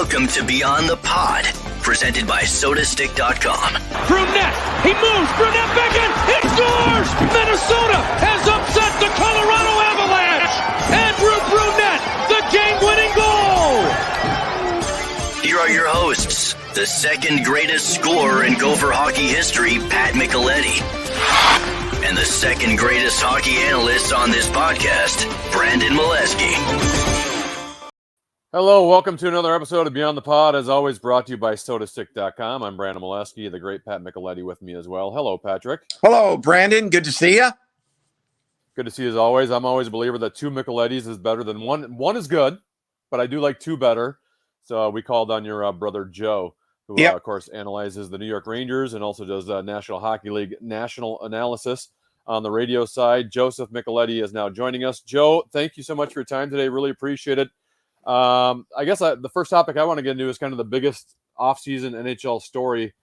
Welcome to Beyond the Pod, presented by SodaStick.com. Brunette, he moves, Brunette back in, he scores! Minnesota has upset the Colorado Avalanche! Andrew Brunette, the game-winning goal! Here are your hosts, the second greatest scorer in Gopher hockey history, Pat Micheletti, and the second greatest hockey analyst on this podcast, Brandon Mileski. Hello, welcome to another episode of Beyond the Pod, as always brought to you by SodaStick.com. I'm Brandon Mileski, the great Pat Micheletti with me as well. Hello, Patrick. Hello, Brandon. Good to see you. Good to see you as always. I'm always a believer that two Michelettis is better than one. One is good, but I do like two better. So we called on your brother Joe, who, of course, analyzes the New York Rangers and also does National Hockey League national analysis on the radio side. Joseph Micheletti is now joining us. Joe, thank you so much for your time today. Really appreciate it. I guess the first topic I want to get into is kind of the biggest offseason NHL story.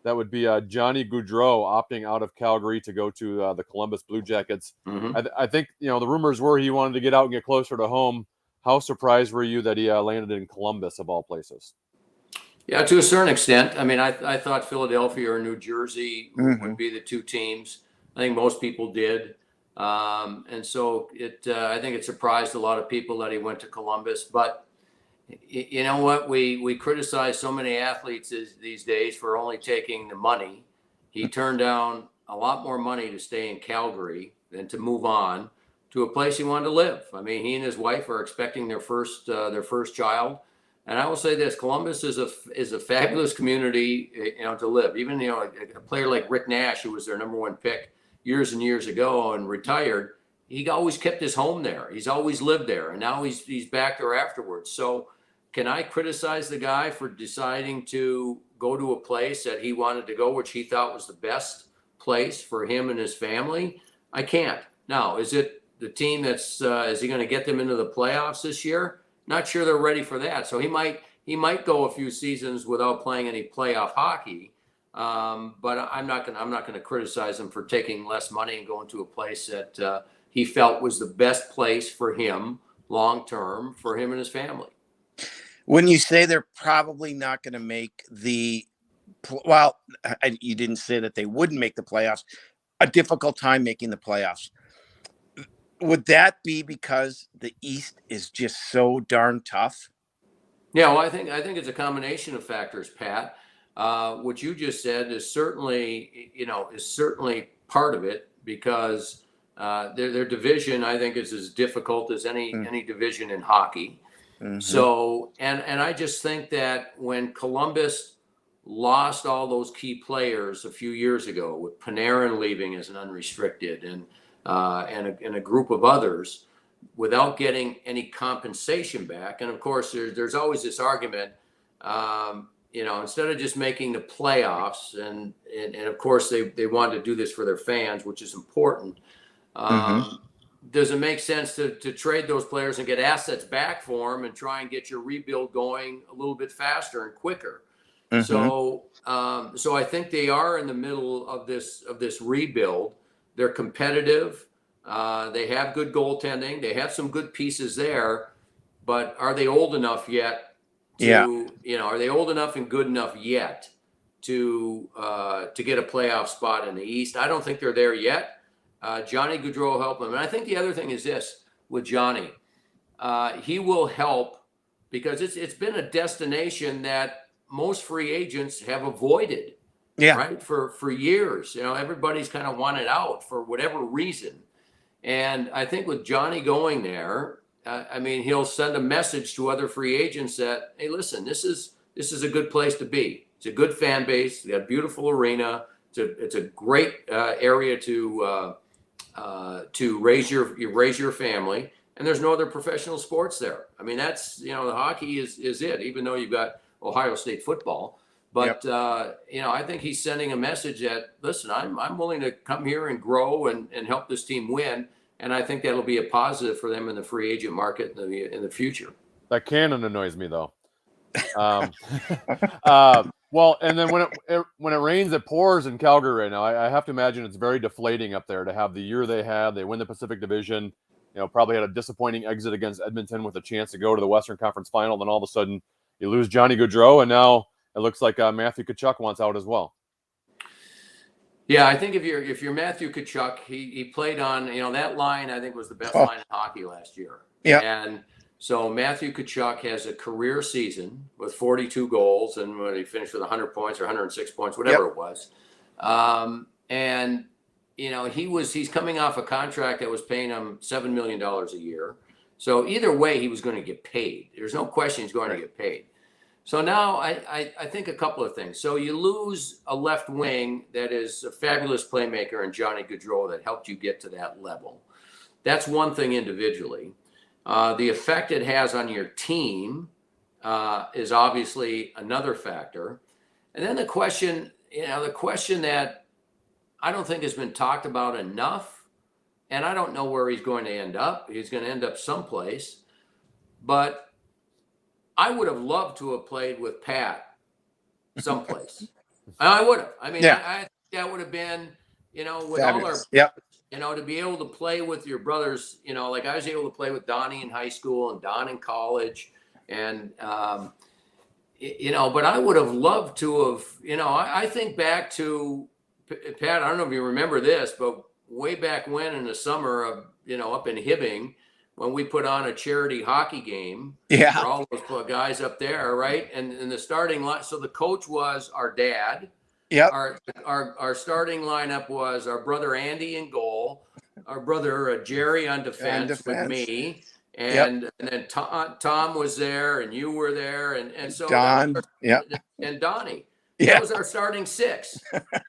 That would be Johnny Gaudreau opting out of Calgary to go to the Columbus Blue Jackets. Mm-hmm. I think, the rumors were he wanted to get out and get closer to home. How surprised were you that he landed in Columbus, of all places? Yeah, to a certain extent. I mean, I thought Philadelphia or New Jersey would be the two teams. I think most people did. And so I think it surprised a lot of people that he went to Columbus. But you know what? We criticize so many athletes these days for only taking the money. He turned down a lot more money to stay in Calgary than to move on to a place he wanted to live. I mean, he and his wife are expecting their first child. And I will say this: Columbus is a fabulous community, to live. Even a player like Rick Nash, who was their number one pick years and years ago and retired, he always kept his home there. He's always lived there, and now he's back there afterwards. So can I criticize the guy for deciding to go to a place that he wanted to go, which he thought was the best place for him and his family? I can't. Now, is it the team is he going to get them into the playoffs this year? Not sure they're ready for that. So he might go a few seasons without playing any playoff hockey. But I'm not going to criticize him for taking less money and going to a place that he felt was the best place for him long term for him and his family. When you say they're probably not going to make you didn't say that they wouldn't make the playoffs. A difficult time making the playoffs. Would that be because the East is just so darn tough? Yeah, well, I think it's a combination of factors, Pat. What you just said is certainly part of it, because their division, I think, is as difficult as any division in hockey. Mm-hmm. So, and I just think that when Columbus lost all those key players a few years ago, with Panarin leaving as an unrestricted and a group of others, without getting any compensation back, and of course there's always this argument. Instead of just making the playoffs, and of course they wanted to do this for their fans, which is important. Does it make sense to trade those players and get assets back for them and try and get your rebuild going a little bit faster and quicker? Mm-hmm. So I think they are in the middle of this rebuild. They're competitive. They have good goaltending. They have some good pieces there, but are they old enough yet? Are they old enough and good enough yet to get a playoff spot in the East? I don't think they're there yet. Johnny Gaudreau will help them. And I think the other thing is this with Johnny. He will help because it's been a destination that most free agents have avoided. Yeah. Right. For years. Everybody's kind of wanted out for whatever reason. And I think with Johnny going there, he'll send a message to other free agents that, hey, listen, this is a good place to be. It's a good fan base. They got a beautiful arena. It's a great area to raise your family. And there's no other professional sports there. I mean, that's the hockey is it. Even though you've got Ohio State football, but I think he's sending a message that, listen, I'm willing to come here and grow and help this team win. And I think that'll be a positive for them in the free agent market in the future. That cannon annoys me, though. Well, and then when it rains, it pours in Calgary right now. I have to imagine it's very deflating up there to have the year they had. They win the Pacific Division. Probably had a disappointing exit against Edmonton with a chance to go to the Western Conference Final. Then all of a sudden, you lose Johnny Gaudreau, and now it looks like Matthew Tkachuk wants out as well. Yeah, I think if you're Matthew Tkachuk, he played on, that line I think was the best line in hockey last year. Yeah. And so Matthew Tkachuk has a career season with 42 goals, and when he finished with 100 points or 106 points, whatever it was. And he's coming off a contract that was paying him $7 million a year. So either way, he was going to get paid. There's no question he's going to get paid. So now I think a couple of things. So you lose a left wing that is a fabulous playmaker in Johnny Gaudreau that helped you get to that level. That's one thing individually. The effect it has on your team is obviously another factor. And then the question that I don't think has been talked about enough, and I don't know where he's going to end up. He's going to end up someplace. But I would have loved to have played with Pat someplace. I would have. I mean, I that would have been, with Fabulous. all our, to be able to play with your brothers, like I was able to play with Donnie in high school and Don in college. And, but I would have loved to have, I think back to Pat, I don't know if you remember this, but way back when in the summer of, up in Hibbing, when we put on a charity hockey game for all those guys up there, right? And the starting line, so the coach was our dad. Yep. Our starting lineup was our brother Andy in goal, our brother Jerry on defense with me, and then Tom was there, and you were there, and so Don, and Donnie. Yeah. That was our starting six,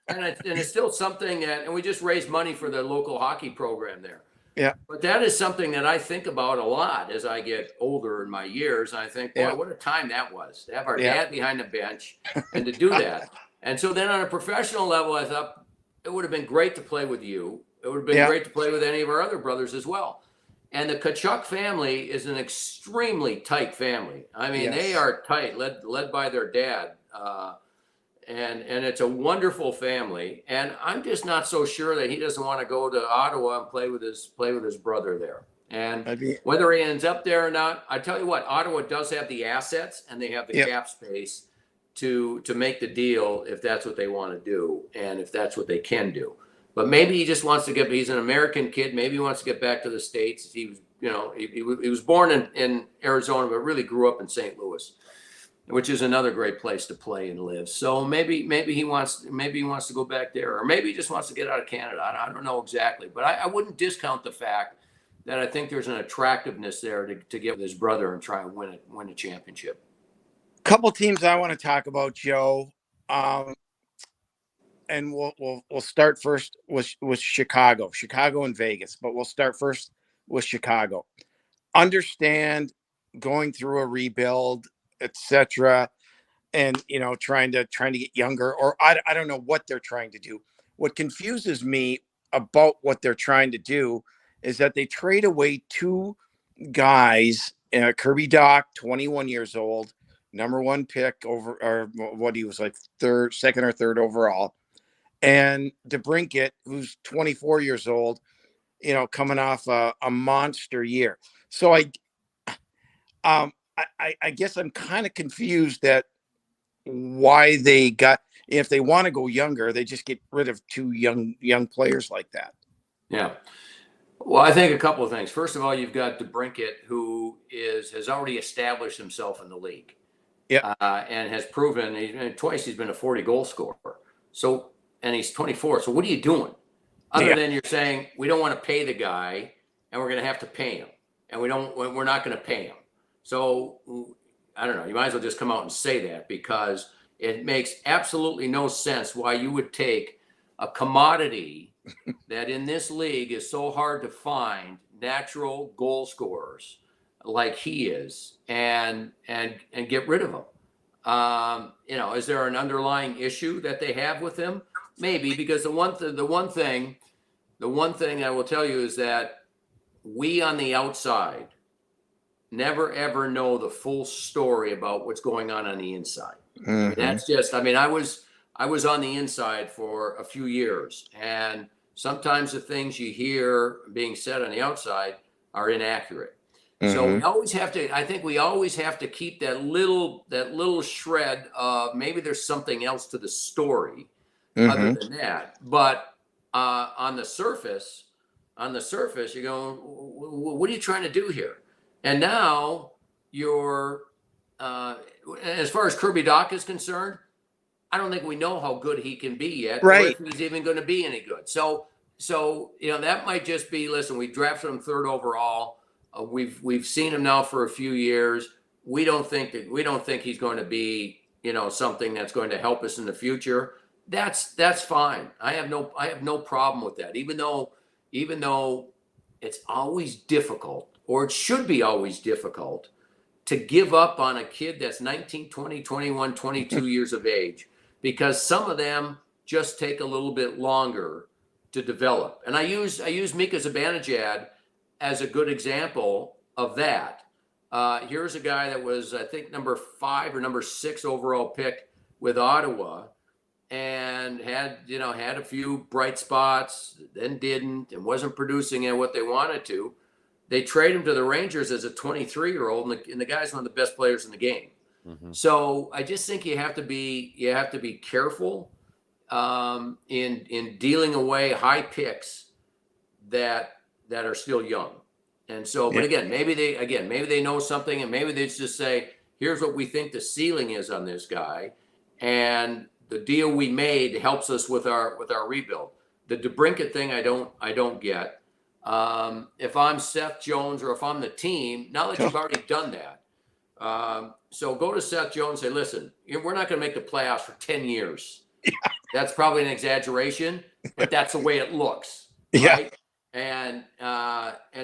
and it's still something and we just raised money for the local hockey program there. Yeah. But that is something that I think about a lot as I get older in my years. And I think, boy, what a time that was to have our dad behind the bench and to do that. And so then on a professional level, I thought it would have been great to play with you. It would have been great to play with any of our other brothers as well. And the Tkachuk family is an extremely tight family. I mean, they are tight, led by their dad. And it's a wonderful family, and I'm just not so sure that he doesn't want to go to Ottawa and play with his brother there. And whether he ends up there or not, I tell you what, Ottawa does have the assets and they have the cap space to make the deal if that's what they want to do and if that's what they can do. But maybe he just wants to he's an American kid. Maybe he wants to get back to the States. He was, he was born in Arizona, but really grew up in St. Louis, which is another great place to play and live. So maybe he wants to go back there, or maybe he just wants to get out of Canada. I don't know exactly, but I wouldn't discount the fact that I think there's an attractiveness there to get with his brother and try and win a championship. Couple teams I want to talk about, Joe, and we'll start first with Chicago and Vegas, but we'll start first with Chicago. Understand going through a rebuild, etc., and trying to get younger, or I don't know what they're trying to do. What confuses me about what they're trying to do is that they trade away two guys, Kirby Dach, 21 years old, number one pick over, or what he was like second or third overall, and DeBrincat, who's 24 years old, coming off a monster year. So I guess I'm kind of confused that why they got, if they want to go younger, they just get rid of two young players like that. Yeah. Well, I think a couple of things. First of all, you've got DeBrincat, who has already established himself in the league. Yeah. And has proven twice he's been a 40 goal scorer. So, and he's 24. So what are you doing? Other than you're saying, we don't want to pay the guy and we're going to have to pay him, and we're not going to pay him. So I don't know. You might as well just come out and say that, because it makes absolutely no sense why you would take a commodity that in this league is so hard to find, natural goal scorers like he is, and get rid of him. Is there an underlying issue that they have with him? Maybe, because the one thing I will tell you is that we on the outside never ever know the full story about what's going on the inside. Mm-hmm. That's just, I was on the inside for a few years, and sometimes the things you hear being said on the outside are inaccurate. So we always have to, I think we always have to keep that little shred of maybe there's something else to the story other than that. But on the surface, you're going, what are you trying to do here? And now you're, as far as Kirby Dach is concerned, I don't think we know how good he can be yet, or if he's even going to be any good. So that might just be, listen, we drafted him 3rd overall. We've seen him now for a few years. We don't think he's going to be, something that's going to help us in the future. That's fine. I have no problem with that. Even though it's always difficult, or it should be always difficult, to give up on a kid that's 19, 20, 21, 22 years of age, because some of them just take a little bit longer to develop. And I use Mika Zibanejad as a good example of that. Here's a guy that was, I think, number 5 or number 6 overall pick with Ottawa, and had a few bright spots, then didn't, and wasn't producing at what they wanted to. They trade him to the Rangers as a 23-year-old, and the guy's one of the best players in the game. So I just think you have to be careful in dealing away high picks that are still young. And so, but again, maybe they know something, and maybe they just say, here's what we think the ceiling is on this guy, and the deal we made helps us with our rebuild. The DeBrincat thing, I don't get. If I'm Seth Jones, or if I'm the team, now that you've already done that, so go to Seth Jones and say, listen, we're not going to make the playoffs for 10 years. That's probably an exaggeration, but that's the way it looks. Right? And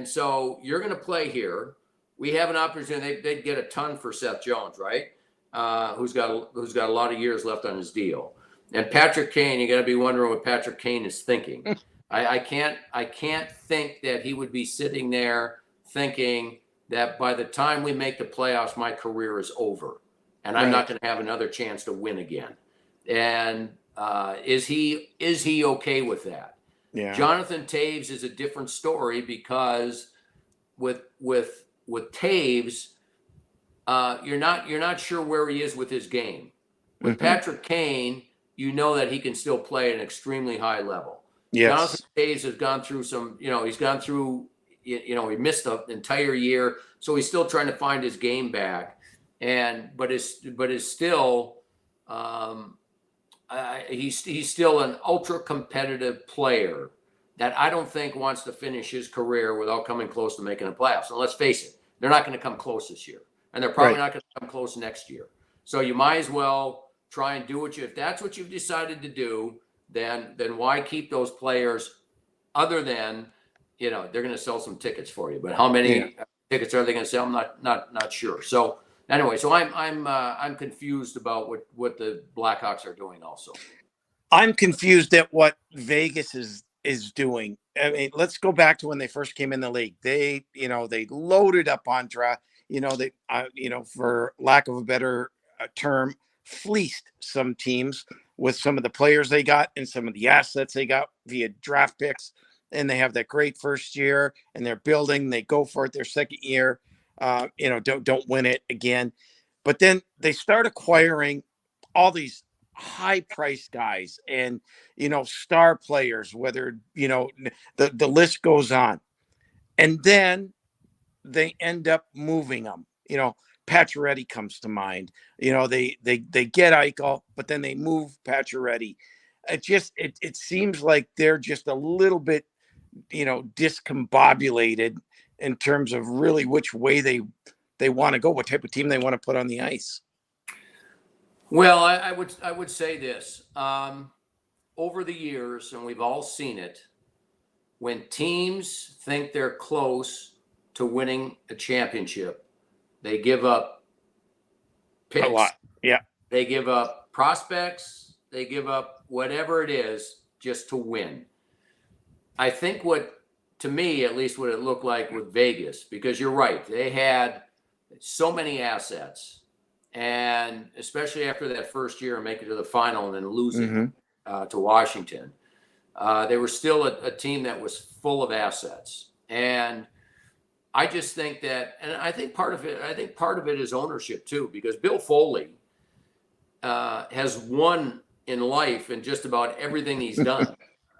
so you're going to play here. We have an opportunity. They'd get a ton for Seth Jones, right? Who's got a lot of years left on his deal. And Patrick Kane, you got to be wondering what Patrick Kane is thinking. I can't think that he would be sitting there thinking that by the time we make the playoffs, my career is over, and I'm not going to have another chance to win again. And is he okay with that? Yeah. Jonathan Toews is a different story, because with Toews, you're not sure where he is with his game. With Patrick Kane, you know that he can still play at an extremely high level. Yes. Jonathan Toews has gone through some, he's gone through, he missed the entire year, so he's still trying to find his game back, but is still, he's still an ultra competitive player that I don't think wants to finish his career without coming close to making the playoffs. And let's face it, they're not going to come close this year, and they're probably not going to come close next year. So you might as well try and do if that's what you've decided to do, then why keep those players, other than, they're going to sell some tickets for you, but how many tickets are they going to sell? I'm not sure. So anyway, so I'm confused about what the Blackhawks are doing also. I'm confused at what Vegas is doing. I mean, let's go back to when they first came in the league. They loaded up on draft, for lack of a better term, fleeced some teams with some of the players they got and some of the assets they got via draft picks. And they have that great first year, and they're building, they go for it their second year, don't win it again. But then they start acquiring all these high priced guys and, star players, whether, the list goes on. And then they end up moving them. Pacioretty comes to mind. They get Eichel, but then they move Pacioretty. It seems like they're just a little bit, discombobulated in terms of really which way they want to go, what type of team they want to put on the ice. Well, I would say this, over the years, and we've all seen it, when teams think they're close to winning a championship, they give up picks. A lot. Yeah. They give up prospects. They give up whatever it is just to win. I think to me, at least what it looked like with Vegas, because you're right, they had so many assets, and especially after that first year and making it to the final and then losing to Washington, they were still a team that was full of assets. And I just think that, and I think part of it is ownership too, because Bill Foley has won in life in just about everything he's done.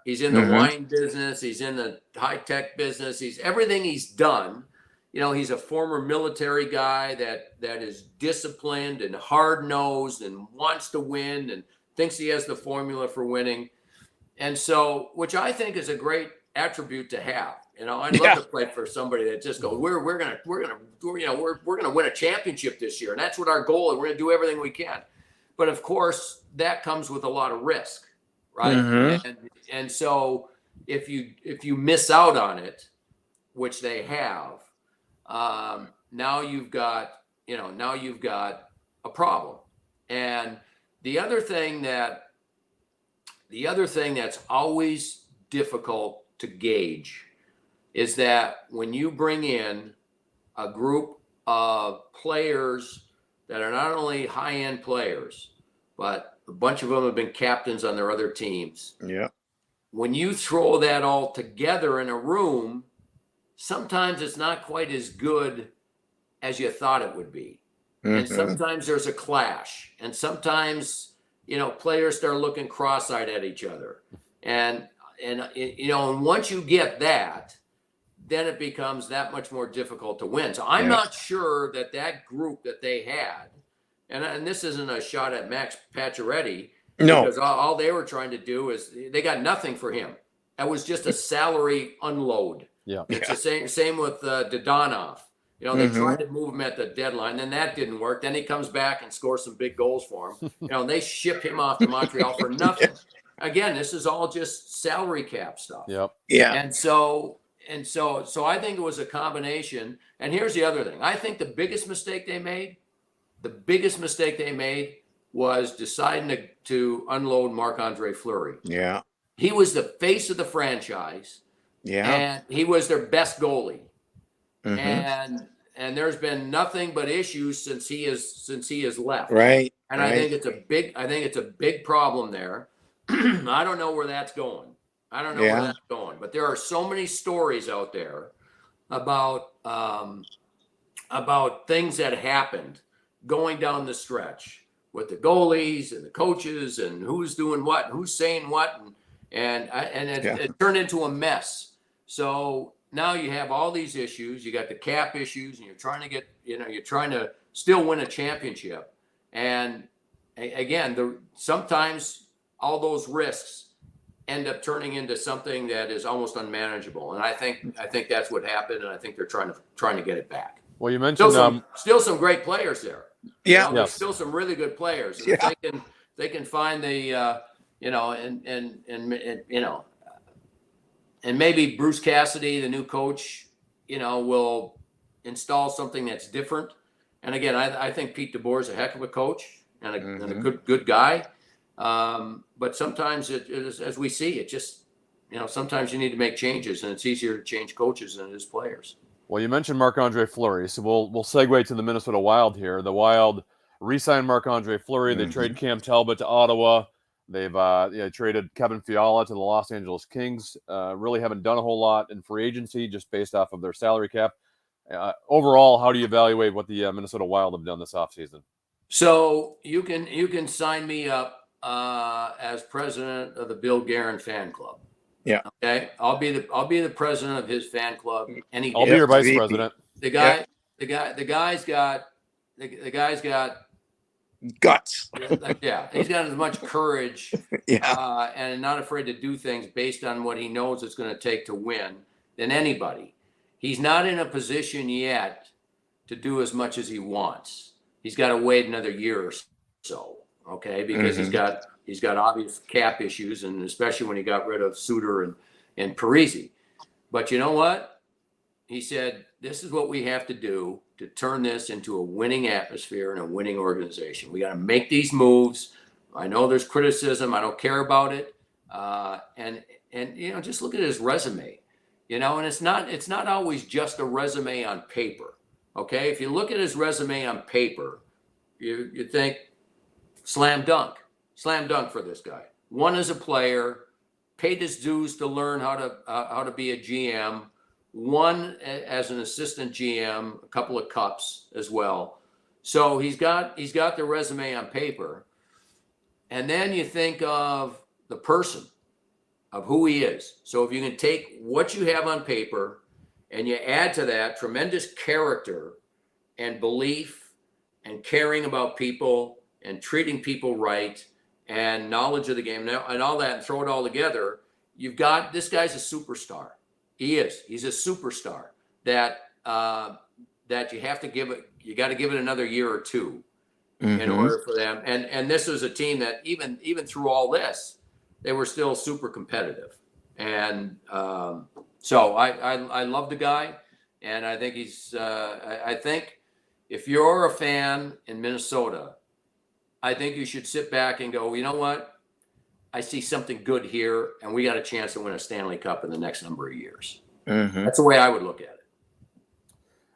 He's in the wine business. He's in the high tech business. He's everything he's done. You know, he's a former military guy that is disciplined and hard nosed and wants to win and thinks he has the formula for winning. And so, which I think is a great attribute to have. You know, I'd love to play for somebody that just goes, we're gonna win a championship this year, and that's what our goal is. We're gonna do everything we can. But of course, that comes with a lot of risk, right? And so if you miss out on it, which they have, now you've got a problem. And the other thing that's always difficult to gauge is that when you bring in a group of players that are not only high-end players, but a bunch of them have been captains on their other teams. Yeah. When you throw that all together in a room, sometimes it's not quite as good as you thought it would be. And sometimes there's a clash. And sometimes, you know, players start looking cross-eyed at each other. And once you get that, then it becomes that much more difficult to win. So I'm not sure that group that they had, and this isn't a shot at Max Pacioretty, because all they were trying to do is they got nothing for him. That was just a salary unload. Yeah, it's the same with Dodonov. You know, they tried to move him at the deadline, then that didn't work. Then he comes back and scores some big goals for him. You know, and they ship him off to Montreal for nothing. Again, this is all just salary cap stuff. Yep. Yeah. And so I think it was a combination. And here's the other thing. I think the biggest mistake they made was deciding to unload Marc-Andre Fleury. Yeah. He was the face of the franchise. Yeah. And he was their best goalie. And there's been nothing but issues since he has left. Right. And I think it's a big problem there. I don't know where that's going. But there are so many stories out there about things that happened going down the stretch with the goalies and the coaches and who's doing what, and who's saying what, and it turned into a mess. So now you have all these issues. You got the cap issues, and you're trying to still win a championship. And again, sometimes all those risks end up turning into something that is almost unmanageable. And I think that's what happened, and I think they're trying to get it back. Well, you mentioned still some great players there. Yeah, there's still some really good players. And if they can find the and maybe Bruce Cassidy, the new coach, will install something that's different. And again, I think Pete DeBoer is a heck of a coach and a good guy. But sometimes it is, as we see, it just, sometimes you need to make changes, and it's easier to change coaches than it is players. Well, you mentioned Marc-Andre Fleury, so we'll segue to the Minnesota Wild here. The Wild re-signed Marc-Andre Fleury. They trade Cam Talbot to Ottawa. They've traded Kevin Fiala to the Los Angeles Kings. Really haven't done a whole lot in free agency, just based off of their salary cap. Overall, how do you evaluate what the Minnesota Wild have done this offseason? So you can sign me up as president of the Bill Guerin fan club. Yeah. Okay. I'll be the president of his fan club. I'll be your vice president. The guy's got guts. Yeah. He's got as much courage and not afraid to do things based on what he knows it's going to take to win than anybody. He's not in a position yet to do as much as he wants. He's got to wait another year or so. Okay, because he's got obvious cap issues, and especially when he got rid of Suter and Parise. But you know what? He said, this is what we have to do to turn this into a winning atmosphere and a winning organization. We got to make these moves. I know there's criticism. I don't care about it. And just look at his resume. And it's not always just a resume on paper. Okay, if you look at his resume on paper, you think, slam dunk for this guy. Won as a player, paid his dues to learn how to be a GM, won as an assistant GM, a couple of cups as well. So he's got the resume on paper. And then you think of the person, of who he is. So if you can take what you have on paper and you add to that tremendous character and belief and caring about people and treating people right and knowledge of the game and all that, and throw it all together, you've got, this guy's a superstar. He is. He's a superstar that you have to give it. You got to give it another year or two in order for them. And this was a team that even through all this, they were still super competitive. And so I love the guy, and I think he's. I think if you're a fan in Minnesota, I think you should sit back and go, you know what? I see something good here, and we got a chance to win a Stanley Cup in the next number of years. That's the way I would look at it.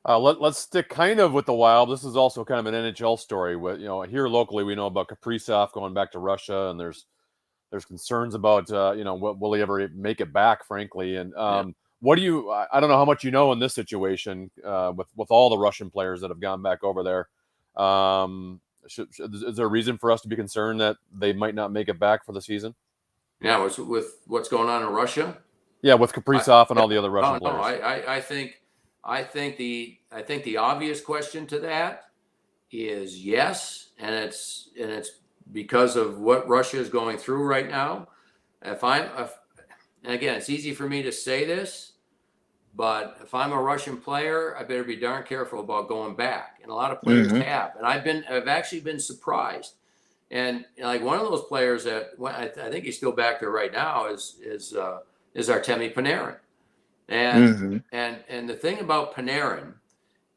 Let's stick kind of with the Wild. This is also kind of an NHL story. With, here locally, we know about Kaprizov going back to Russia, and there's concerns about will he ever make it back, frankly. And what do you? I don't know how much you know in this situation with all the Russian players that have gone back over there. Is there a reason for us to be concerned that they might not make it back for the season? Yeah, with what's going on in Russia. Yeah, with Kaprizov and all the other Russian players. No, I think the obvious question to that is yes, and it's because of what Russia is going through right now. And again, it's easy for me to say this, but if I'm a Russian player, I better be darn careful about going back. And a lot of players have, and I've actually been surprised. And like one of those players that I think he's still back there right now is Artemi Panarin. And the thing about Panarin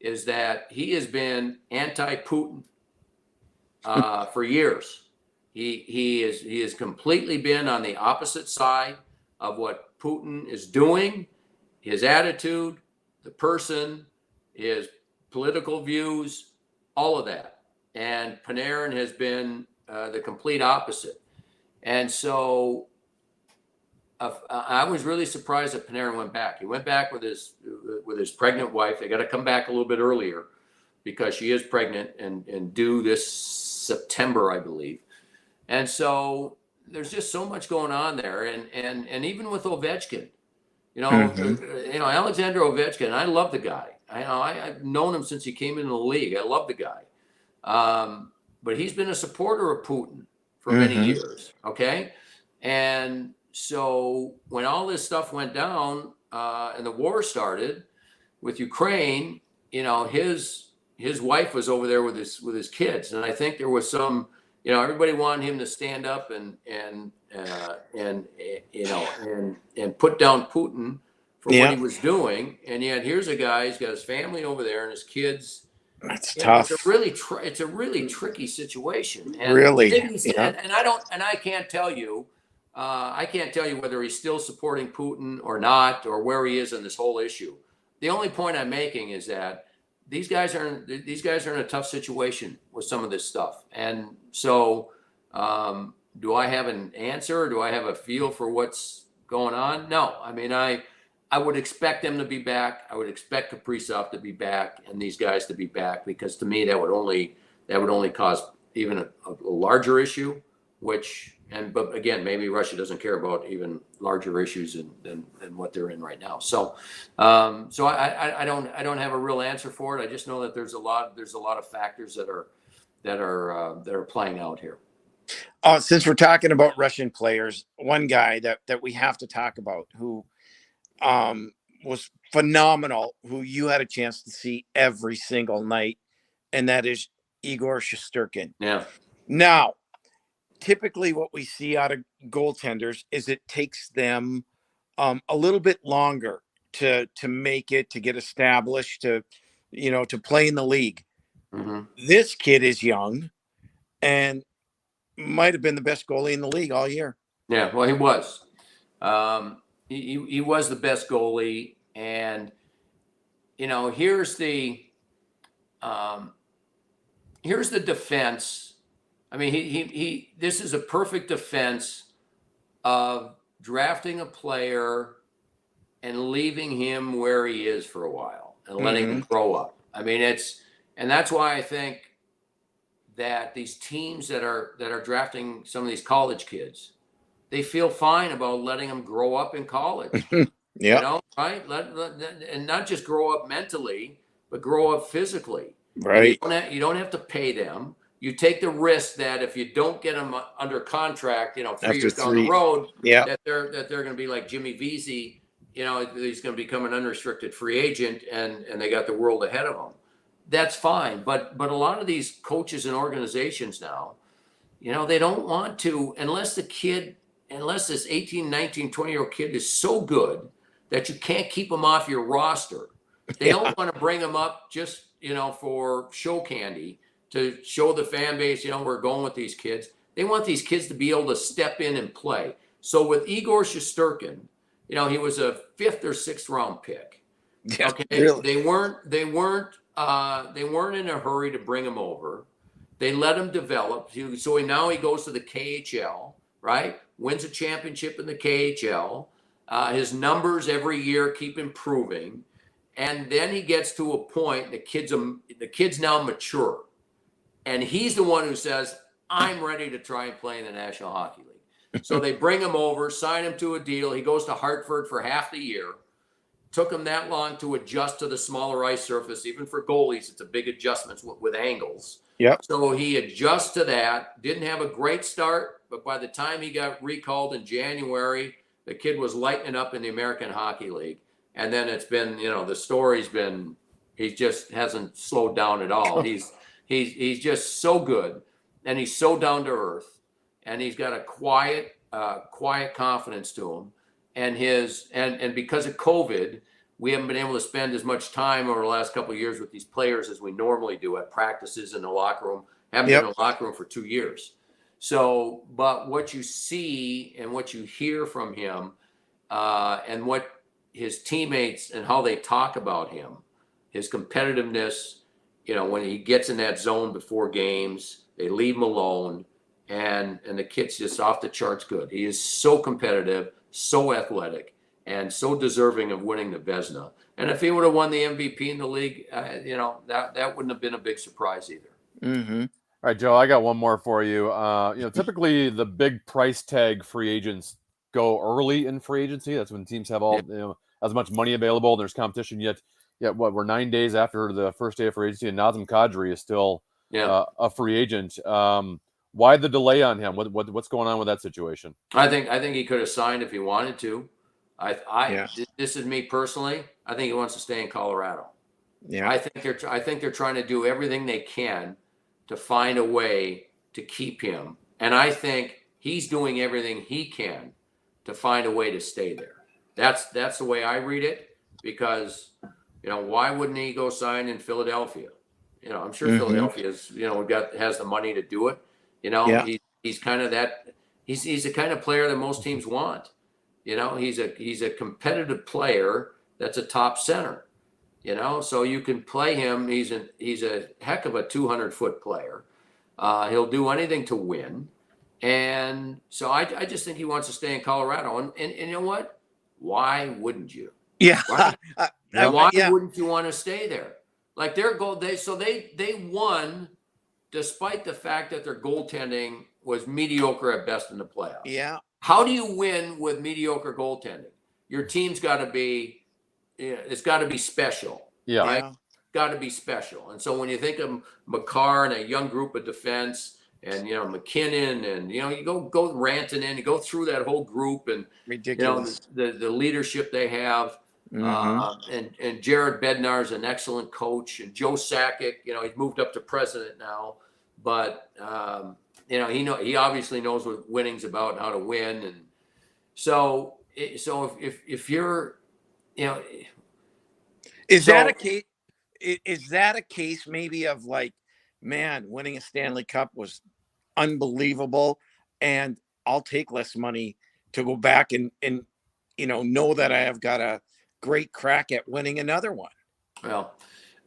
is that he has been anti-Putin for years. He has completely been on the opposite side of what Putin is doing, his attitude, the person, his political views, all of that. And Panarin has been the complete opposite. And so I was really surprised that Panarin went back. He went back with his pregnant wife. They got to come back a little bit earlier because she is pregnant and due this September, I believe. And so there's just so much going on there. And even with Ovechkin, Alexander Ovechkin, I love the guy. I've known him since he came into the league. I love the guy. But he's been a supporter of Putin for many years. Okay. And so when all this stuff went down and the war started with Ukraine, his wife was over there with his kids, and I think there was some, everybody wanted him to stand up and put down Putin for what he was doing, and yet here's a guy, he's got his family over there and his kids. That's tough. It's a really tricky situation. And really, and I can't tell you. I can't tell you whether he's still supporting Putin or not, or where he is in this whole issue. The only point I'm making is that these guys are in a tough situation with some of this stuff. And so, do I have an answer? Do I have a feel for what's going on? No. I mean, I would expect them to be back. I would expect Kaprizov to be back and these guys to be back, because to me that would only cause even a larger issue, but again, maybe Russia doesn't care about even larger issues than what they're in right now. So, I don't have a real answer for it. I just know that there's a lot of factors that are playing out here. Since we're talking about Russian players, one guy that we have to talk about who was phenomenal, who you had a chance to see every single night, and that is Igor Shesterkin. Yeah. Now, typically what we see out of goaltenders is it takes them a little bit longer to make it, to get established, to play in the league. This kid is young and might have been the best goalie in the league all year. Yeah, well, he was. He was the best goalie, and here's the defense. I mean, this is a perfect defense of drafting a player and leaving him where he is for a while and letting him grow up. I mean, and that's why I think that these teams that are drafting some of these college kids, they feel fine about letting them grow up in college. Yeah. You know, right? And not just grow up mentally, but grow up physically. Right. You don't have to pay them. You take the risk that if you don't get them under contract, 3 After years down the road, yeah, that they're going to be like Jimmy Vesey. He's going to become an unrestricted free agent, and they got the world ahead of them. That's fine. But a lot of these coaches and organizations now, they don't want to, unless this 18, 19, 20-year-old kid is so good that you can't keep them off your roster. They don't want to bring them up just, for show candy, to show the fan base, we're going with these kids. They want these kids to be able to step in and play. So with Igor Shesterkin, he was a 5th or 6th round pick. Yeah, okay. Really? They weren't in a hurry to bring him over. They let him develop. So now he goes to the KHL, right? Wins a championship in the KHL. His numbers every year keep improving. And then he gets to a point, the kid's now mature. And he's the one who says, I'm ready to try and play in the National Hockey League. So they bring him over, sign him to a deal. He goes to Hartford for half the year. Took him that long to adjust to the smaller ice surface. Even for goalies, it's a big adjustment with angles. Yep. So he adjusts to that. Didn't have a great start, but by the time he got recalled in January, the kid was lighting up in the American Hockey League. And then it's been, the story's been, he just hasn't slowed down at all. He's just so good, and he's so down to earth, and he's got a quiet confidence to him. And because of COVID, we haven't been able to spend as much time over the last couple of years with these players as we normally do at practices in the locker room. Haven't been in the locker room for 2 years. So, but what you see and what you hear from him, and what his teammates and how they talk about him, his competitiveness, when he gets in that zone before games, they leave him alone, and the kid's just off the charts good. He is so competitive, so athletic, and so deserving of winning the Vezina. And if he would have won the MVP in the league, that wouldn't have been a big surprise either. Mm-hmm. All right, Joe, I got one more for you. Typically the big price tag free agents go early in free agency. That's when teams have as much money available. There's competition yet. We're 9 days after the first day of free agency, and Nazem Kadri is still a free agent. Why the delay on him? What's going on with that situation? I think he could have signed if he wanted to. This is me personally. I think he wants to stay in Colorado. Yeah. I think they're trying to do everything they can to find a way to keep him, and I think he's doing everything he can to find a way to stay there. That's the way I read it, because why wouldn't he go sign in Philadelphia? I'm sure Philadelphia's has the money to do it. He's kind of that. He's the kind of player that most teams want. He's a competitive player that's a top center. So you can play him. He's a heck of a 200-foot player. He'll do anything to win. And so I just think he wants to stay in Colorado. And you know what? Why wouldn't you? Yeah. Right? Why wouldn't you want to stay there? Like their goal, they won despite the fact that their goaltending was mediocre at best in the playoffs. Yeah. How do you win with mediocre goaltending? Your team's got to be, it's got to be special. Yeah. Right? Got to be special. And so when you think of Makar and a young group of defense, and McKinnon, and you go ranting in, you go through that whole group, and ridiculous the leadership they have. And Jared Bednar's an excellent coach, and Joe Sakic, he's moved up to president now, but he obviously knows what winning's about and how to win. And so if you're, is that a case maybe of like, man, winning a Stanley Cup was unbelievable, and I'll take less money to go back and know that I have got a great crack at winning another one? Well,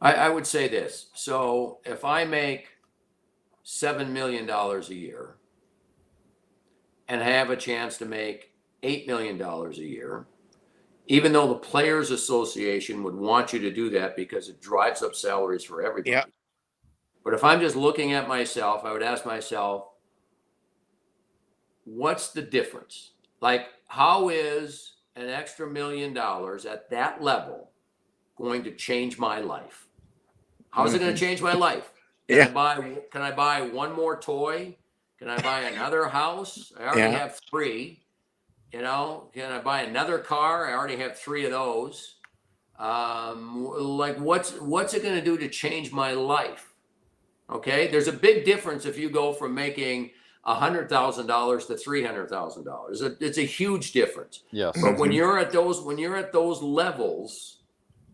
I would say this. So if I make $7 million a year and have a chance to make $8 million a year, even though the Players Association would want you to do that because it drives up salaries for everybody. Yeah. But if I'm just looking at myself, I would ask myself, what's the difference? Like, how is an extra $1 million at that level going to change my life? How is it going to change my life? Can I buy one more toy? Can I buy another house? I already have 3. You know, can I buy another car? I already have 3 of those. Like, what's it going to do to change my life? Okay, there's a big difference if you go from making $100,000 to $300,000. It's a huge difference. Yes. But when you're at those levels,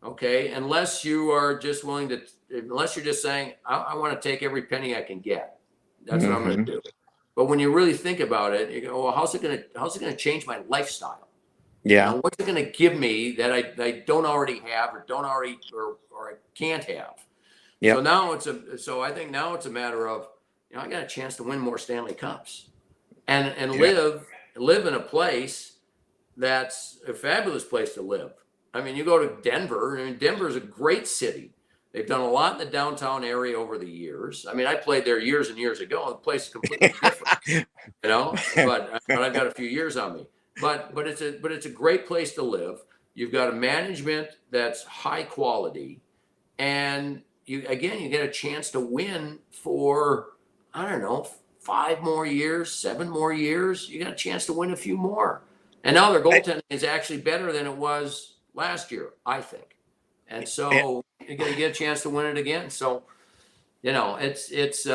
okay, unless you're just saying, I want to take every penny I can get. That's what I'm going to do. But when you really think about it, you go, well, how's it going to change my lifestyle? Yeah. You know, what's it going to give me that I don't already have or I can't have? Yeah. So I think now it's a matter of, you know, I got a chance to win more Stanley Cups and live in a place that's a fabulous place to live. I mean, you go to Denver. I mean, Denver is a great city. They've done a lot in the downtown area over the years. I mean, I played there years and years ago, and the place is completely different, you know. But I've got a few years on me. But it's a great place to live. You've got a management that's high quality, and you get a chance to win for, I don't know, 5 more years, 7 more years. You got a chance to win a few more. And now their goaltending is actually better than it was last year, I think. And so you're going to get a chance to win it again. So, you know, that's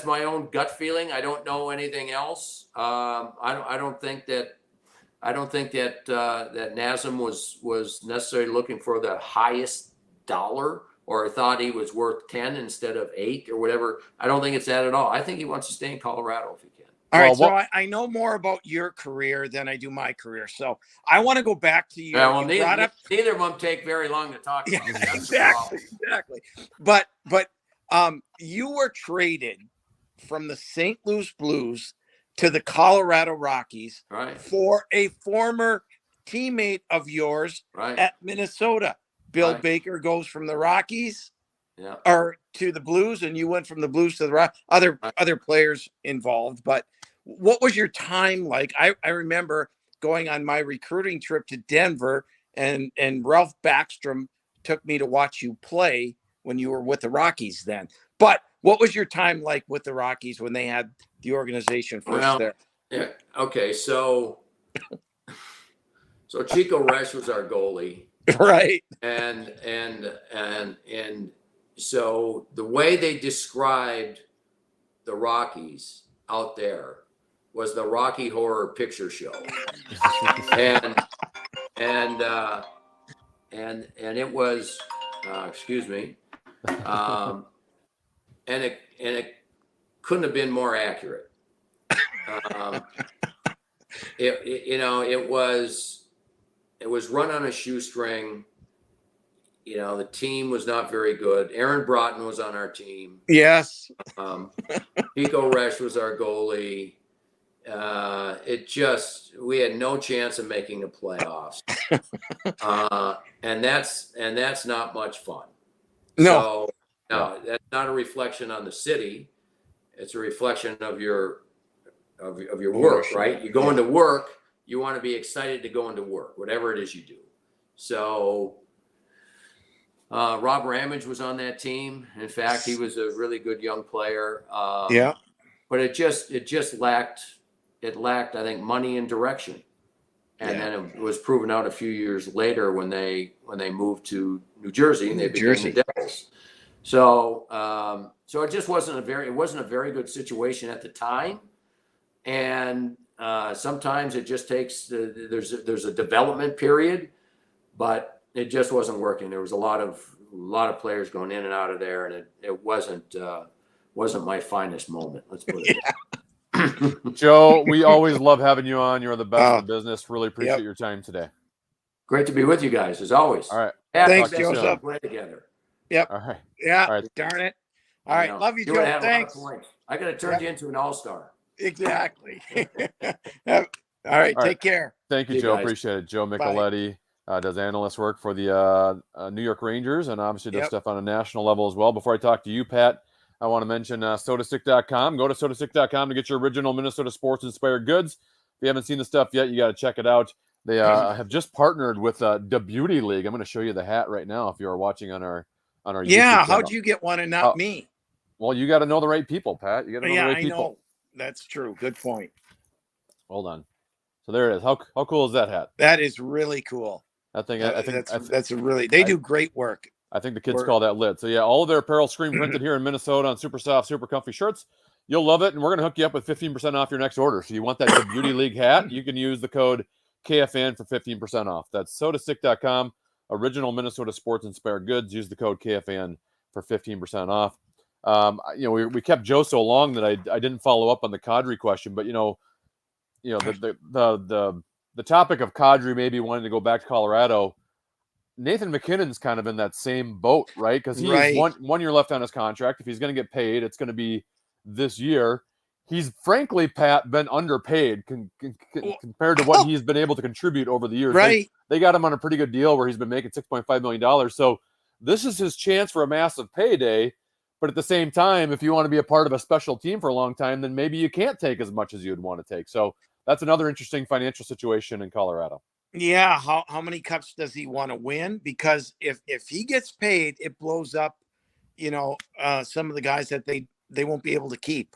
my own gut feeling. I don't know anything else. I don't think that Nazem was necessarily looking for the highest dollar, or thought he was worth 10 instead of 8 or whatever. I don't think it's that at all. I think he wants to stay in Colorado if he can. All right, so I know more about your career than I do my career. So I want to go back to you. Yeah, well, neither of them take very long to talk about. Yeah, exactly. But you were traded from the St. Louis Blues to the Colorado Rockies for a former teammate of yours at Minnesota. Bill Baker goes from the Rockies or to the Blues, and you went from the Blues to the other players involved. But what was your time like? I remember going on my recruiting trip to Denver, and Ralph Backstrom took me to watch you play when you were with the Rockies then. But what was your time like with the Rockies when they had the organization first there? Yeah. Okay. So Chico Resch was our goalie. Right. And so the way they described the Rockies out there was the Rocky Horror Picture Show. and it was excuse me. And it couldn't have been more accurate. It was run on a shoestring. You know, the team was not very good. Aaron Broughton was on our team. Yes. Pico Resch was our goalie. We had no chance of making the playoffs. And that's not much fun. No. So, that's not a reflection on the city. It's a reflection of your work, right? You go into work, you want to be excited to go into work, whatever it is you do. So Rob Ramage was on that team. In fact, he was a really good young player. But it just lacked, I think, money and direction. And then it was proven out a few years later when they moved to New Jersey and they became the Devils. So it just wasn't a very good situation at the time. And sometimes it just takes there's a development period, but it just wasn't working. There was a lot of players going in and out of there, and it wasn't my finest moment. Let's put it that way. Joe, we always love having you on. You're the best in the business. Really appreciate your time today. Great to be with you guys, as always. All right. Thanks, Joseph. Play together. Yep. All right. Yeah. All right. Darn it. All right. Love you, Joe. Thanks. I got to turn you into an all-star. Exactly. All right. All right. Take care. Thank you, See you Joe. guys. Appreciate it. Joe Micheletti does analyst work for the New York Rangers and obviously does Yep. stuff on a national level as well. Before I talk to you, Pat, I want to mention sodastick.com. Go to sodastick.com to get your original Minnesota sports inspired goods. If you haven't seen the stuff yet, you got to check it out. They have just partnered with the Beauty League. I'm going to show you the hat right now if you are watching on our YouTube channel. How'd you get one and not me? Well, you got to know the right people, Pat. You got to know the right people. Know. That's true. Good point. Hold on. So there it is. How cool is that hat? That is really cool. I think they do great work. I think the kids call that lit. So yeah, all of their apparel screen printed here in Minnesota on super soft, super comfy shirts. You'll love it, and we're going to hook you up with 15% off your next order. So you want that Beauty League hat, you can use the code KFN for 15% off. That's sodastick.com, original Minnesota sports inspired goods. Use the code KFN for 15% off. We kept Joe so long that I didn't follow up on the Kadri question, but the topic of Kadri maybe wanting to go back to Colorado. Nathan McKinnon's kind of in that same boat, right? Because he has one year left on his contract. If he's going to get paid, it's going to be this year. He's frankly, Pat, been underpaid compared to what he's been able to contribute over the years. Right. They got him on a pretty good deal where he's been making $6.5 million. So this is his chance for a massive payday. But at the same time, if you want to be a part of a special team for a long time, then maybe you can't take as much as you'd want to take. So that's another interesting financial situation in Colorado. Yeah. How many cups does he want to win? Because if he gets paid, it blows up, some of the guys that they won't be able to keep.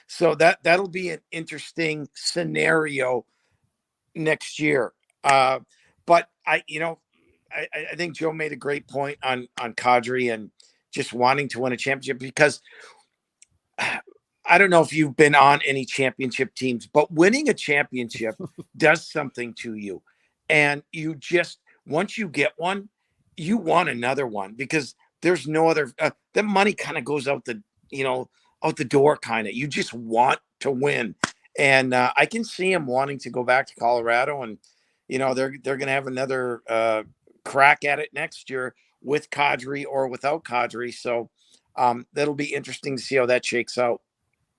So that'll be an interesting scenario next year. But I think Joe made a great point on Kadri and just wanting to win a championship, because I don't know if you've been on any championship teams, but winning a championship does something to you. And you just, once you get one, you want another one, because there's no other, the money kind of goes out the door kind of. You just want to win. And I can see him wanting to go back to Colorado, and, they're going to have another crack at it next year with Kadri or without Kadri. So that'll be interesting to see how that shakes out.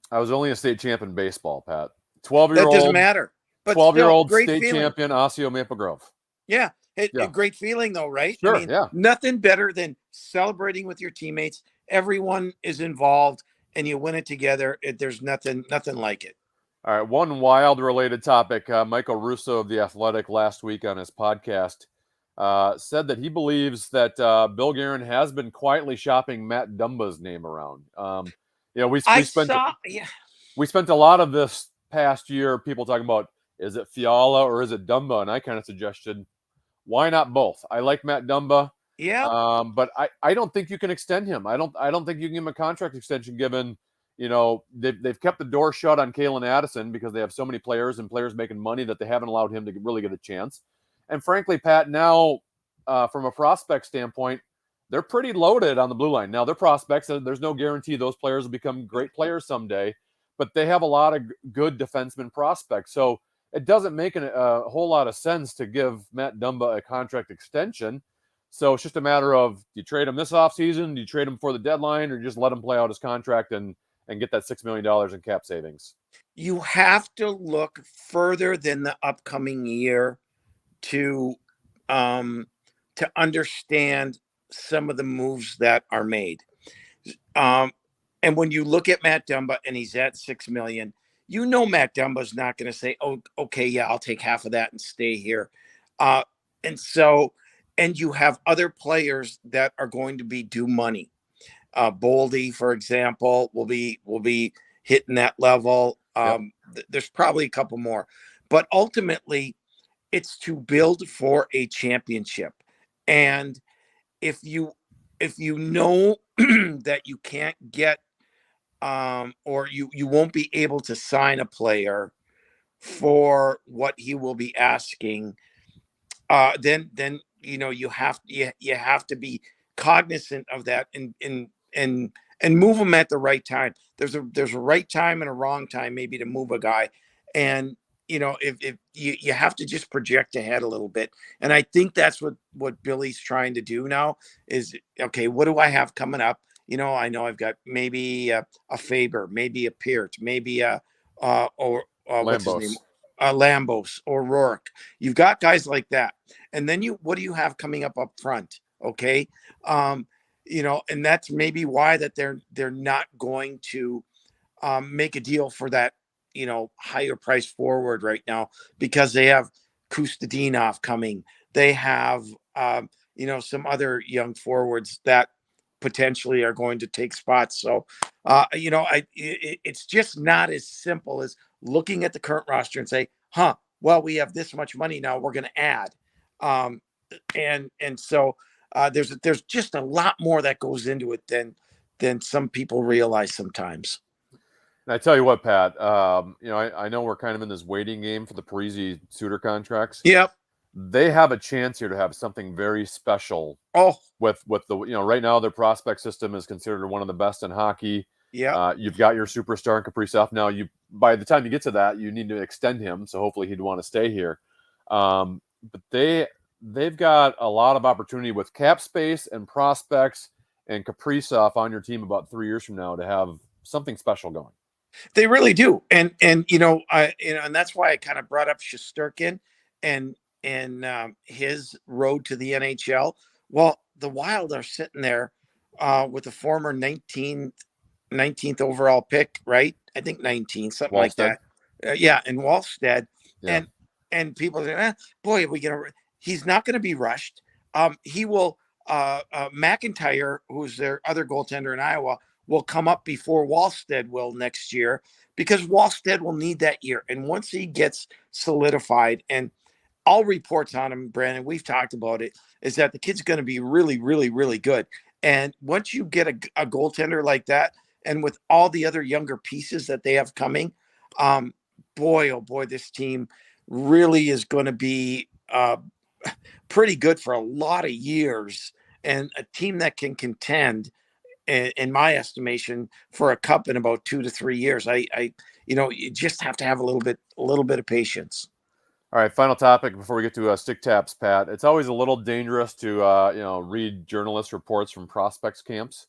I was only a state champ in baseball, Pat. 12-year-old. That doesn't matter. But 12-year-old state champion, Osseo Maple Grove. Yeah. A great feeling, though, right? Sure, yeah. Nothing better than celebrating with your teammates. Everyone is involved, and you win it together. There's nothing like it. All right, one Wild-related topic. Michael Russo of The Athletic last week on his podcast said that he believes that Bill Guerin has been quietly shopping Matt Dumba's name around. We spent a lot of this past year people talking about, is it Fiala or is it Dumba? And I kind of suggested, why not both? I like Matt Dumba. Yeah. But I don't think you can extend him. I don't think you can give him a contract extension, given, they've kept the door shut on Kalen Addison because they have so many players and players making money that they haven't allowed him to really get a chance. And frankly, Pat, now from a prospect standpoint, they're pretty loaded on the blue line. Now, they're prospects. There's no guarantee those players will become great players someday, but they have a lot of good defenseman prospects. So it doesn't make a whole lot of sense to give Matt Dumba a contract extension. So it's just a matter of, do you trade him this offseason? Do you trade him for the deadline, or just let him play out his contract and get that $6 million in cap savings? You have to look further than the upcoming year to understand some of the moves that are made. And when you look at Matt Dumba and he's at $6 million, Matt Dumba's not going to say, oh, okay, yeah, I'll take half of that and stay here. And you have other players that are going to be due money. Boldy, for example, will be hitting that level. There's probably a couple more, but ultimately it's to build for a championship. And if you know that you can't get or you won't be able to sign a player for what he will be asking, then you have to be cognizant of that and move him at the right time. There's a right time and a wrong time maybe to move a guy, and if you have to just project ahead a little bit. And I think that's what Billy's trying to do now is, okay, what do I have coming up? I know I've got maybe a Faber, maybe a Peart, maybe what's his name? Lambos or Rourke. You've got guys like that. And then what do you have coming up front? Okay. And that's maybe why that they're not going to make a deal for that, higher price forward right now, because they have Kustadinov coming. They have, some other young forwards that potentially are going to take spots. So, it's just not as simple as looking at the current roster and say, well, we have this much money now, we're going to add. So there's just a lot more that goes into it than some people realize sometimes. And I tell you what, Pat, I know we're kind of in this waiting game for the Parise Suter contracts. Yep. They have a chance here to have something very special. With the, right now their prospect system is considered one of the best in hockey. Yeah. You've got your superstar in Kaprizov. Now, by the time you get to that, you need to extend him. So hopefully he'd want to stay here. But they've got a lot of opportunity with cap space and prospects and Kaprizov on your team about 3 years from now to have something special going. They really do. And that's why I kind of brought up Shesterkin and his road to the NHL. Well, the Wild are sitting there with a former 19th overall pick, right? I think 19, something like that. And Wallstead. Yeah. And people say, boy, are we going to? He's not going to be rushed. He will. McIntyre, who's their other goaltender in Iowa, will come up before Wallstead will next year, because Wallstead will need that year. And once he gets solidified, and all reports on him, Brandon, we've talked about it, is that the kid's going to be really, really, really good. And once you get a goaltender like that, and with all the other younger pieces that they have coming, boy, oh boy, this team really is going to be pretty good for a lot of years, and a team that can contend, in my estimation, for a cup in about 2 to 3 years. You just have to have a little bit of patience. All right, final topic before we get to stick taps, Pat. It's always a little dangerous to read journalist reports from prospects camps.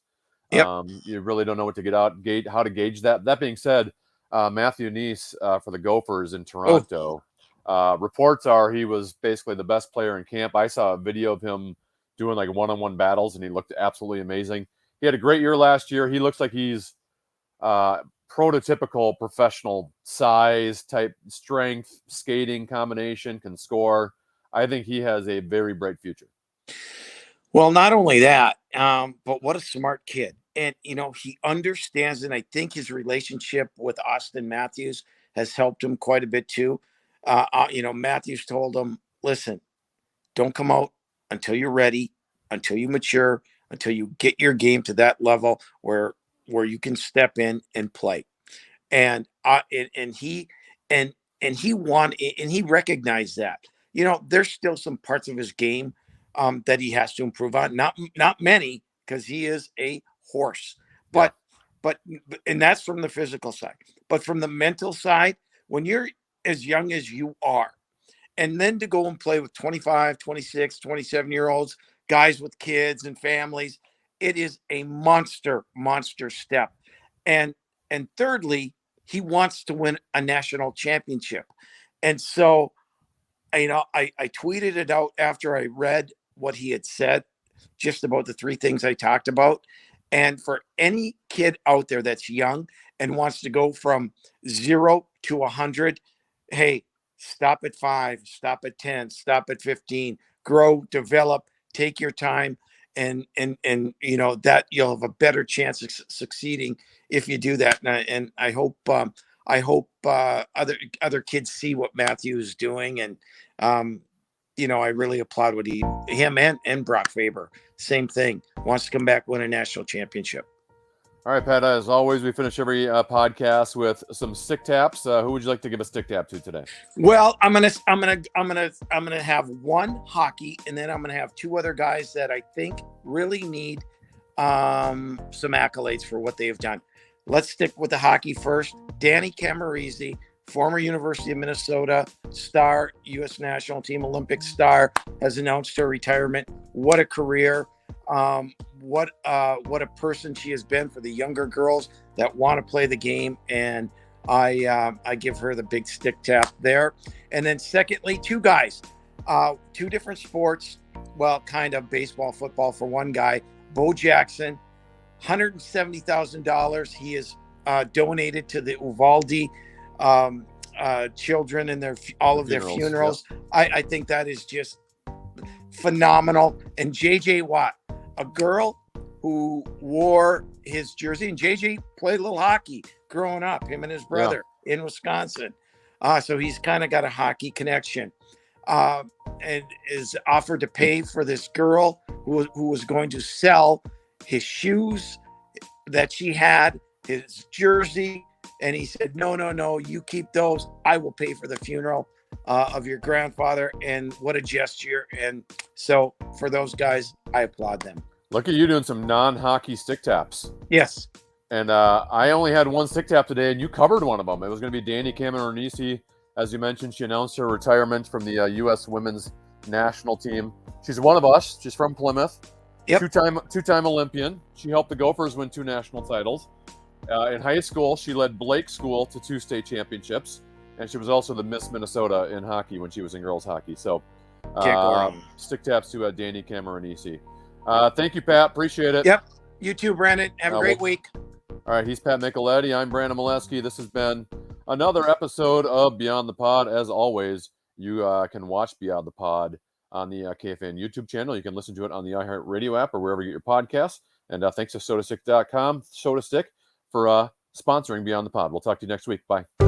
Yep. You really don't know what to how to gauge that. That being said, Matthew Knies for the Gophers in Toronto. Reports are he was basically the best player in camp. I saw a video of him doing like one-on-one battles, and he looked absolutely amazing. He had a great year last year. He looks like he's prototypical professional size, type, strength, skating combination, can score. I think he has a very bright future. Well, not only that, but what a smart kid. And, he understands, and I think his relationship with Austin Matthews has helped him quite a bit too. Matthews told him, listen, don't come out until you're ready, until you mature, until you get your game to that level where you can step in and play. And he recognized that. There's still some parts of his game that he has to improve on. Not many, because he is a horse. But that's from the physical side. But from the mental side, when you're as young as you are, and then to go and play with 25, 26, 27-year-olds, guys with kids and families, it is a monster step. And thirdly, he wants to win a national championship. And so, I tweeted it out after I read what he had said, just about the three things I talked about. And for any kid out there that's young and wants to go from 0 to 100, hey, stop at 5, stop at 10, stop at 15, grow, develop, take your time. And that you'll have a better chance of succeeding if you do that. And I hope other kids see what Matthew is doing. And, I really applaud what him and Brock Faber, same thing, wants to come back, win a national championship. All right, Pat, as always, we finish every podcast with some stick taps. Who would you like to give a stick tap to today? Well, I'm gonna have one hockey, and then I'm gonna have two other guys that I think really need some accolades for what they have done. Let's stick with the hockey first. Danny Camarisi, former University of Minnesota star, U.S. national team Olympic star, has announced her retirement. What a career. What a person she has been for the younger girls that want to play the game. And I give her the big stick tap there. And then secondly, two guys, two different sports. Well, kind of baseball, football for one guy. Bo Jackson, $170,000. He is donated to the Uvalde children and all of their funerals. Yeah. I think that is just phenomenal. And JJ Watt, a girl who wore his jersey, and JJ played a little hockey growing up, him and his brother in Wisconsin. So he's kind of got a hockey connection, and is offered to pay for this girl who was going to sell his shoes that she had, his jersey. And he said, no, you keep those. I will pay for the funeral of your grandfather. And what a gesture. And so for those guys, I applaud them. Look at you doing some non-hockey stick taps. Yes. And I only had one stick tap today, and you covered one of them. It was going to be Danny Cameronese. As you mentioned, she announced her retirement from the U.S. women's national team. She's one of us. She's from Plymouth. Yep. Two-time Olympian. She helped the Gophers win 2 national titles. In high school, she led Blake's school to 2 state championships, and she was also the Miss Minnesota in hockey when she was in girls hockey. So, stick taps to Danny Cameronese. Thank you, Pat. Appreciate it. Yep. You too, Brandon. Have a great week. All right. He's Pat Micheletti. I'm Brandon Mileski. This has been another episode of Beyond the Pod. As always, you can watch Beyond the Pod on the KFAN YouTube channel. You can listen to it on the iHeartRadio app or wherever you get your podcasts. And thanks to SodaStick.com, SodaStick, for sponsoring Beyond the Pod. We'll talk to you next week. Bye.